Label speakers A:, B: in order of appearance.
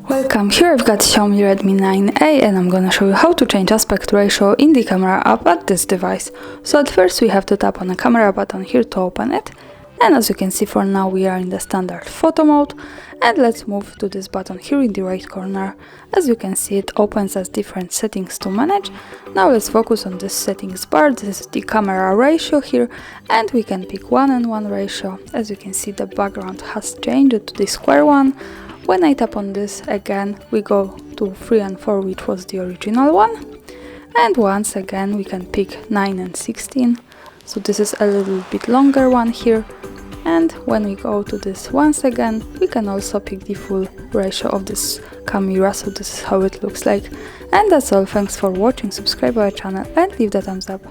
A: Welcome, here I've got Xiaomi Redmi 9A and I'm gonna show you how to change aspect ratio in the camera app at this device. So at first we have to tap on the camera button here to open it, and as you can see for now we are in the standard photo mode, and let's move to this button here in the right corner. As you can see, it opens as different settings to manage. Now let's focus on this settings bar. This is the camera ratio here, and we can pick 1:1 ratio. As you can see, the background has changed to the square one. When I tap on this again, we go to 3:4, which was the original one. And once again, we can pick 9:16. So this is a little bit longer one here. And when we go to this once again, we can also pick the full ratio of this camera. So this is how it looks like. And that's all. Thanks for watching. Subscribe our channel and leave the thumbs up.